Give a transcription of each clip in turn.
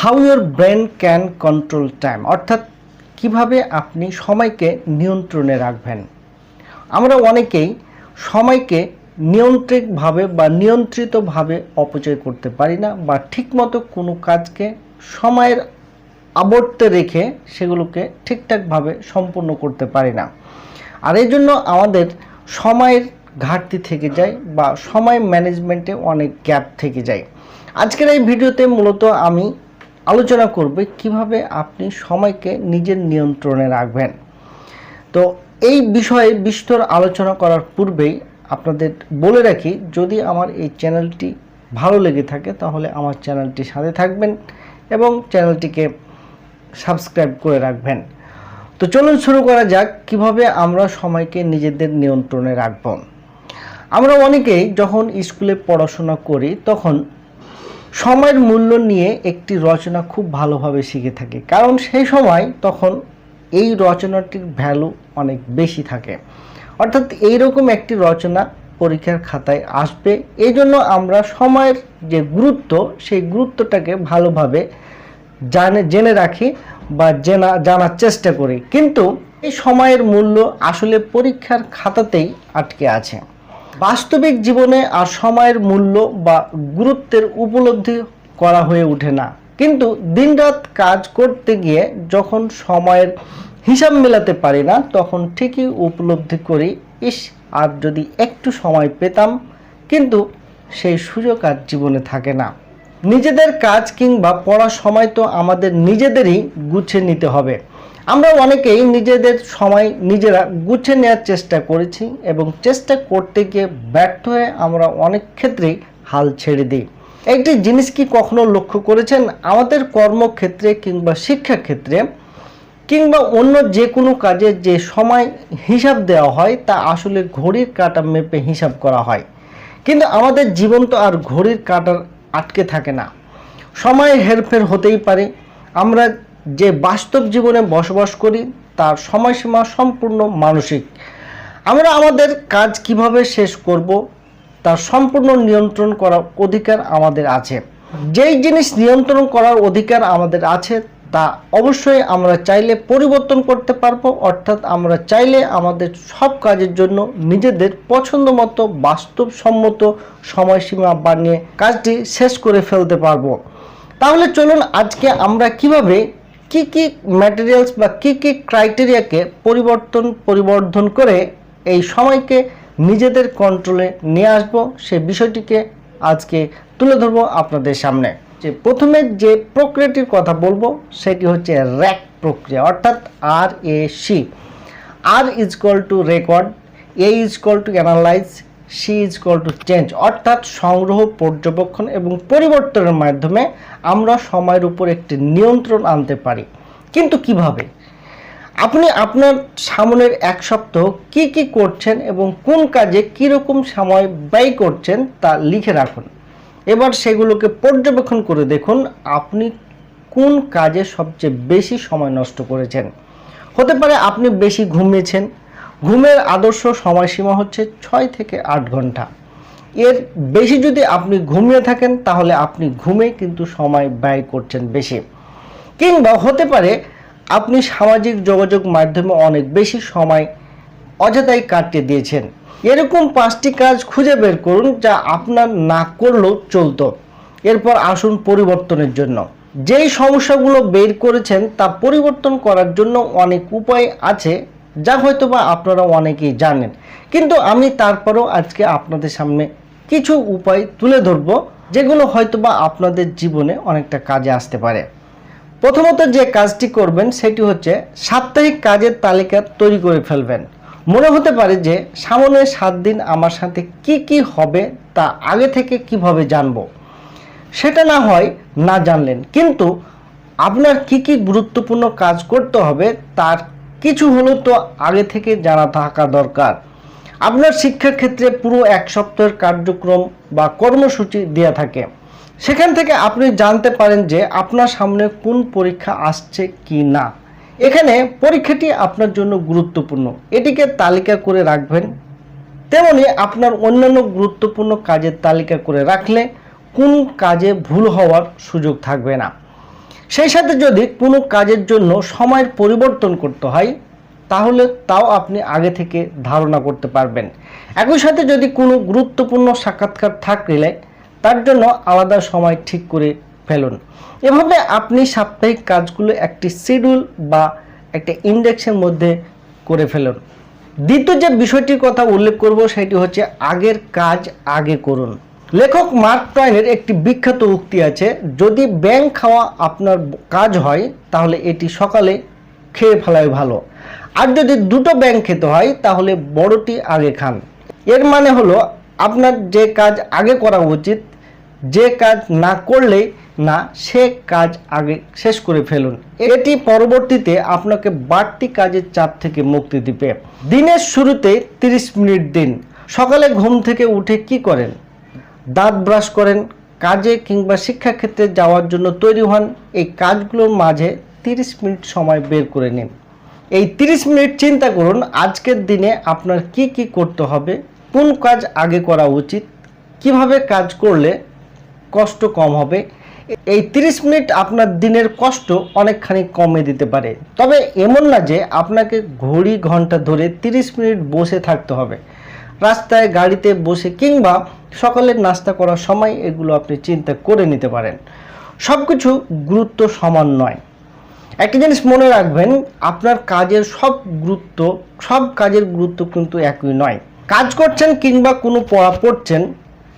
How your brain can control time, অর্থাৎ কিভাবে আপনি সময়কে নিয়ন্ত্রণে রাখবেন। আমরা অনেকেই সময়কে নিয়ন্ত্রিতভাবে অপচয় করতে পারি না, বা ঠিকমতো কোনো কাজকে সময়ের আবর্তে রেখে সেগুলোকে ঠিকঠাকভাবে সম্পূর্ণ করতে পারি না। আর এই জন্য আমাদের সময়ের ঘাটতি থেকে যায় বা সময় ম্যানেজমেন্টে অনেক গ্যাপ থেকে যায়। আজকের এই ভিডিওতে মূলত আমি আলোচনা করব কিভাবে আপনি সময়কে নিজের নিয়ন্ত্রণে রাখবেন। তো এই বিষয়ে বিস্তর আলোচনা করার পূর্বেই আপনাদের বলে রাখি, যদি আমার এই চ্যানেলটি ভালো লেগে থাকে তাহলে আমার চ্যানেলটির সাথে থাকবেন এবং চ্যানেলটিকে সাবস্ক্রাইব করে রাখবেন। তো চলুন শুরু করা যাক কিভাবে আমরা সময়কে নিজেদের নিয়ন্ত্রণে রাখব। আমরা অনেকেই যখন স্কুলে পড়াশোনা করি তখন সময়ের মূল্য নিয়ে একটি রচনা খুব ভালোভাবে শিখে থাকি, কারণ সেই সময় তখন এই রচনাটির ভ্যালু অনেক বেশি থাকে। অর্থাৎ এইরকম একটি রচনা পরীক্ষার খাতায় আসবে, এই জন্য আমরা সময়ের যে গুরুত্ব সেই গুরুত্বটাকে ভালোভাবে জেনে রাখি বা জানার চেষ্টা করি। কিন্তু এই সময়ের মূল্য আসলে পরীক্ষার খাতাতেই আটকে আছে। বাস্তবিক জীবনে আর সময়ের মূল্য বা গুরুত্বের উপলব্ধি করা হয়ে ওঠে না। কিন্তু দিনরাত কাজ করতে গিয়ে যখন সময়ের হিসাব মেলাতে পারি না তখন ঠিকই উপলব্ধি করি, ইস আর যদি একটু সময় পেতাম, কিন্তু সেই সুযোগ আর জীবনে থাকে না। নিজেদের কাজ কিংবা পড়ার সময় তো আমাদের নিজেদেরই গুছিয়ে নিতে হবে। আমরা অনেকেই নিজেদের সময় নিজেরা গুছিয়ে নেওয়ার চেষ্টা করেছি এবং চেষ্টা করতে গিয়ে ব্যর্থ হয়ে আমরা অনেক ক্ষেত্রেই হাল ছেড়ে দিই। একটি জিনিস কি কখনো লক্ষ্য করেছেন, আমাদের কর্মক্ষেত্রে কিংবা শিক্ষাক্ষেত্রে কিংবা অন্য যে কোনো কাজে যে সময় হিসাব দেওয়া হয় তা আসলে ঘড়ির কাঁটা মেপে হিসাব করা হয়, কিন্তু আমাদের জীবন তো আর ঘড়ির কাঁটার আটকে থাকে না। সময় হেরফের হতেই পারে। আমরা যে বাস্তব জীবনে বসবাস করি তার সময়সীমা সম্পূর্ণ মানসিক। আমরা আমাদের কাজ কিভাবে শেষ করব তার সম্পূর্ণ নিয়ন্ত্রণ করার অধিকার আমাদের আছে। যেই জিনিস নিয়ন্ত্রণ করার অধিকার আমাদের আছে তা অবশ্যই আমরা চাইলে পরিবর্তন করতে পারবো, অর্থাৎ আমরা চাইলে আমাদের সব কাজের জন্য নিজেদের পছন্দ মতো বাস্তবসম্মত সময়সীমা বানিয়ে কাজটি শেষ করে ফেলতে পারবো। তাহলে চলুন আজকে আমরা কিভাবে কি ম্যাটেরিয়ালস বা কি ক্রাইটেরিয়াকে পরিবর্ধন করে এই সময়কে নিজেদের কন্ট্রোলে নিয়ে আসবো সেই বিষয়টিকে আজকে তুলে ধরবো আপনাদের সামনে। যে প্রথমে যে প্রক্রিয়াটির কথা বলবো সেটি হচ্ছে র্যাক প্রক্রিয়া, অর্থাৎ RAC। R is equal to record, A is equal to analyse, C is equal to change, অর্থাৎ সংগ্রহ, পর্যবেক্ষণ এবং পরিবর্তনের মাধ্যমে আমরা সময়ের উপর একটি নিয়ন্ত্রণ আনতে পারি। কিন্তু কিভাবে? আপনি আপনার সামনের এক সপ্তাহ কি করছেন এবং কোন কাজে কীরকম সময় ব্যয় করছেন তা লিখে রাখুন। এবার সেগুলোকে পর্যবেক্ষণ করে দেখুন আপনি কোন কাজে সবচেয়ে বেশি সময় নষ্ট করেছেন। হতে পারে আপনি বেশি ঘুমিয়েছেন। ঘুমের আদর্শ সময়সীমা হচ্ছে 6 থেকে 8 ঘন্টা। এর বেশি যদি আপনি ঘুমিয়ে থাকেন তাহলে আপনি ঘুমে কিন্তু সময় ব্যয় করছেন বেশি। কিংবা হতে পারে আপনি সামাজিক যোগাযোগ মাধ্যমে অনেক বেশি সময় অযথাই কাটিয়ে দিয়েছেন। এরকম 5টি কাজ খুঁজে বের করুন যা আপনার না করলেও চলতো। এরপর আসুন পরিবর্তনের জন্য। যেই সমস্যাগুলো বের করেছেন তা পরিবর্তন করার জন্য অনেক উপায় আছে যা হয়তোবা আপনারা অনেকেই জানেন, কিন্তু আমি তারপরও আজকে আপনাদের সামনে কিছু উপায় তুলে ধরব যেগুলো হয়তোবা আপনাদের জীবনে অনেকটা কাজে আসতে পারে। প্রথমত যে কাজটি করবেন সেটি হচ্ছে সাপ্তাহিক কাজের তালিকা তৈরি করে ফেলবেন। মনে হতে পারে যে সামনে 7 দিন আমার সাথে কি হবে তা আগে থেকে কিভাবে জানবো। সেটা না হয় না জানলেন, কিন্তু আপনার কি গুরুত্বপূর্ণ কাজ করতে হবে তার কিছু হলেও তো আগে থেকে জানা থাকা দরকার। আপনার শিক্ষাক্ষেত্রে পুরো এক সপ্তাহের কার্যক্রম বা কর্মসূচি দেওয়া থাকে, সেখান থেকে আপনি জানতে পারেন যে আপনার সামনে কোন পরীক্ষা আসছে কি না। এখানে পরীক্ষাটি আপনার জন্য গুরুত্বপূর্ণ, এটিকে তালিকা করে রাখবেন। তেমনি আপনার অন্যান্য গুরুত্বপূর্ণ কাজের তালিকা করে রাখলে কোন কাজে ভুল হওয়ার সুযোগ থাকবে না। সেই সাথে যদি কোনো কাজের জন্য সময়ের পরিবর্তন করতে হয় তাহলে তাও আপনি আগে থেকে ধারণা করতে পারবেন। একই সাথে যদি কোনো গুরুত্বপূর্ণ সাক্ষাৎকার থাকলে তার জন্য আলাদা সময় ঠিক করে ফেলুন। এভাবে আপনি সাপ্তাহিক কাজগুলো একটি শিডিউল বা একটা ইন্ডেক্সের মধ্যে করে ফেলুন। দ্বিতীয় যে বিষয়টির কথা উল্লেখ করব সেটি হচ্ছে আগের কাজ আগে করুন। লেখক মার্ক টয়েনের একটি বিখ্যাত উক্তি আছে, যদি ব্যাঙ খাওয়া আপনার কাজ হয় তাহলে এটি সকালে খেয়ে ফেলাই ভালো, আর যদি দুটো ব্যাঙ খেতে হয় তাহলে বড়টি আগে খান। এর মানে হলো আপনার যে কাজ আগে করা উচিত, যে কাজ না করলেই না সে কাজ আগে শেষ করে ফেলুন। এটি পরবর্তীতে আপনাকে বাড়তি কাজের চাপ থেকে মুক্তি দিবে। দিনের শুরুতে 30 মিনিট দিন। সকালে ঘুম থেকে উঠে কি করেন? দাঁত ব্রাশ করেন, কাজে কিংবা শিক্ষাক্ষেত্রে যাওয়ার জন্য তৈরি হন। এই কাজগুলোর মাঝে 30 মিনিট সময় বের করে নিন। এই 30 মিনিট চিন্তা করুন আজকের দিনে আপনার কি কি করতে হবে, কোন কাজ আগে করা উচিত, কিভাবে কাজ করলে কষ্ট কম হবে। এই 30 মিনিট আপনার দিনের কষ্ট অনেকখানি কমে দিতে পারে। তবে এমন না যে আপনাকে ঘড়ি ঘন্টা ধরে 30 মিনিট বসে থাকতে হবে। রাস্তায় গাড়িতে বসে কিংবা সকালের নাস্তা করার সময় এগুলো আপনি চিন্তা করে নিতে পারেন। সব কিছু গুরুত্ব সমান নয়। একটা জিনিস মনে রাখবেন, আপনার কাজের সব কাজের গুরুত্ব কিন্তু একই নয়। কাজ করছেন কিংবা কোনো পড়া পড়ছেন,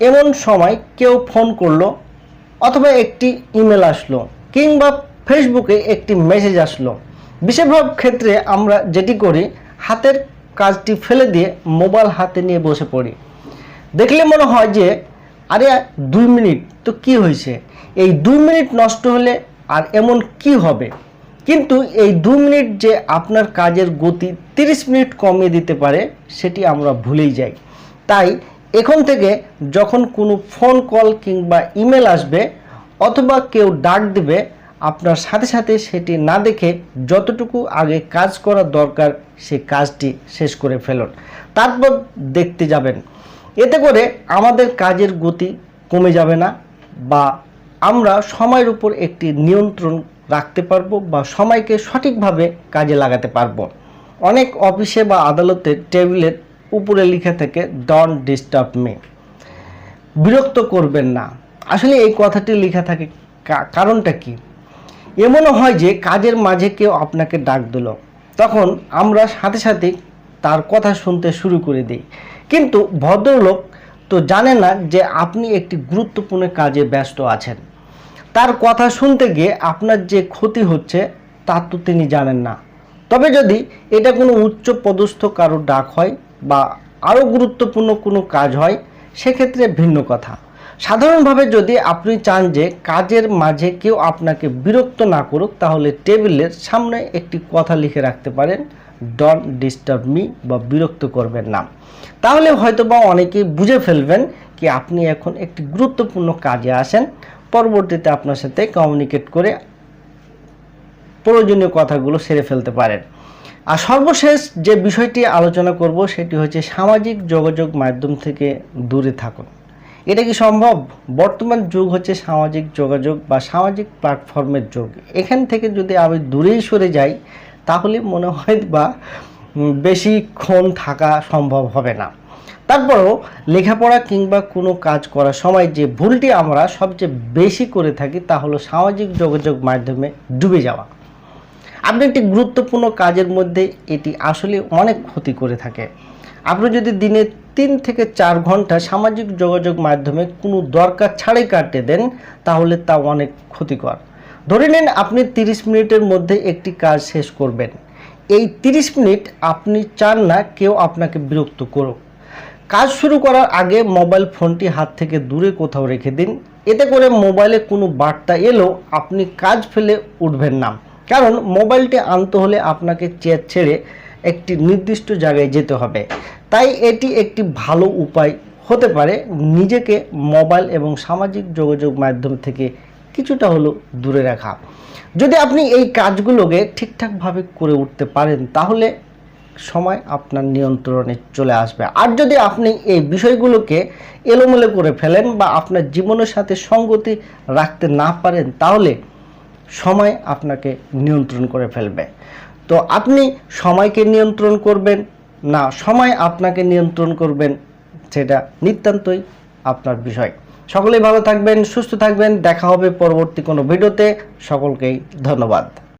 এমন সময় কেউ ফোন করলো অথবা একটি ইমেল আসলো কিংবা ফেসবুকে একটি মেসেজ আসলো। বেশিরভাগ ক্ষেত্রে আমরা যেটি করি, হাতের কাজটি ফেলে দিয়ে মোবাইল হাতে নিয়ে বসে পড়ি। দেখলে মনে হয় যে আরে 2 মিনিট তো কি হয়েছে, এই 2 মিনিট নষ্ট হলে আর এমন কি হবে। কিন্তু এই 2 মিনিট যে আপনার কাজের গতি 30 মিনিট কমিয়ে দিতে পারে সেটি আমরা ভুলেই যাই। তাই এখন থেকে যখন কোনো ফোন কল কিংবা ইমেল আসবে অথবা কেউ ডাক দিবে, আপনার সাথে সাথে সেটি না দেখে যতটুকু আগে কাজ করা দরকার সে কাজটি শেষ করে ফেলুন, তারপর দেখতে যাবেন। এতে করে আমাদের কাজের গতি কমে যাবে না, বা আমরা সময়ের উপর একটি নিয়ন্ত্রণ রাখতে পারবো বা সময়কে সঠিকভাবে কাজে লাগাতে পারবো। অনেক অফিসে বা আদালতের টেবিলের উপরে লিখে থাকে ডোন্ট ডিস্টার্ব মি, বিরক্ত করবেন না। আসলে এই কথাটি লেখা থাকে কারণটা কি? এমনও হয় যে কাজের মাঝে কেউ আপনাকে ডাক দিল, তখন আমরা সাথে সাথে তার কথা শুনতে শুরু করে দিই, কিন্তু ভদ্রলোক তো জানে না যে আপনি একটি গুরুত্বপূর্ণ কাজে ব্যস্ত আছেন। তার কথা শুনতে গিয়ে আপনার যে ক্ষতি হচ্ছে তা তো তিনি জানেন না। তবে যদি এটা কোনো উচ্চ পদস্থ কারো ডাক হয় বা আরও গুরুত্বপূর্ণ কোনো কাজ হয় সেক্ষেত্রে ভিন্ন কথা। সাধারণভাবে যদি আপনি চান যে কাজের মাঝে কেউ আপনাকে বিরক্ত না করুক, তাহলে টেবিলের সামনে একটি কথা লিখে রাখতে পারেন, ডোন্ট ডিস্টার্ব মি, বা বিরক্ত করবেন না। তাহলে হয়তোবা অনেকেই বুঝে ফেলবেন কি আপনি এখন একটি গুরুত্বপূর্ণ কাজে আসেন। পরবর্তীতে আপনার সাথে কমিউনিকেট করে প্রয়োজনীয় কথাগুলো সেরে ফেলতে পারেন। আর সর্বশেষ যে বিষয়টি আলোচনা করব সেটি হচ্ছে সামাজিক যোগাযোগ মাধ্যম থেকে দূরে থাকুন। এটা কি সম্ভব? বর্তমান যুগ হচ্ছে সামাজিক যোগাযোগ বা সামাজিক প্ল্যাটফর্মের যুগ। এখান থেকে যদি আমি দূরেই সরে যাই তাহলে মনে হয় বা বেশিক্ষণ থাকা সম্ভব হবে না। তারপরেও লেখাপড়া কিংবা কোনো কাজ করার সময় যে ভুলটি আমরা সবচেয়ে বেশি করে থাকি তা হলো সামাজিক যোগাযোগ মাধ্যমে ডুবে যাওয়া। আপনি একটি গুরুত্বপূর্ণ কাজের মধ্যে এটি আসলে অনেক ক্ষতি করে থাকে। আপনি যদি দিনে 3 থেকে 4 ঘন্টা সামাজিক যোগাযোগ মাধ্যমে কোনো দরকার ছাড়াই কাটিয়ে দেন তাহলে তা অনেক ক্ষতিকর। ধরে নিন আপনি 30 মিনিটের মধ্যে একটি কাজ শেষ করবেন। এই 30 মিনিট আপনি চান না কেউ আপনাকে বিরক্ত করুক। কাজ শুরু করার আগে মোবাইল ফোনটি হাত থেকে দূরে কোথাও রেখে দিন। এতে করে মোবাইলে কোনো বার্তা এলেও আপনি কাজ ফেলে উঠবেন না, কারণ মোবাইলটি আনতে হলে আপনাকে চেয়ার ছেড়ে একটি নির্দিষ্ট জায়গায় যেতে হবে। তাই এটি একটি ভালো উপায় হতে পারে নিজেকে মোবাইল এবং সামাজিক যোগাযোগ মাধ্যম থেকে কিছুটা হলেও দূরে রাখা। যদি আপনি এই কাজগুলোকে ঠিকঠাকভাবে করে উঠতে পারেন তাহলে সময় আপনার নিয়ন্ত্রণে চলে আসবে। আর যদি আপনি এই বিষয়গুলোকে এলোমেলো করে ফেলেন বা আপনার জীবনের সাথে সঙ্গতি রাখতে না পারেন তাহলে সময় আপনাকে নিয়ন্ত্রণ করে ফেলবে। তো আপনি সময়কে নিয়ন্ত্রণ করবেন না সময় আপনাকে নিয়ন্ত্রণ করবেন, সেটা নিতান্তই আপনার বিষয়। সকলেই ভালো থাকবেন, সুস্থ থাকবেন। দেখা হবে পরবর্তী কোনো ভিডিওতে। সকলকেই ধন্যবাদ।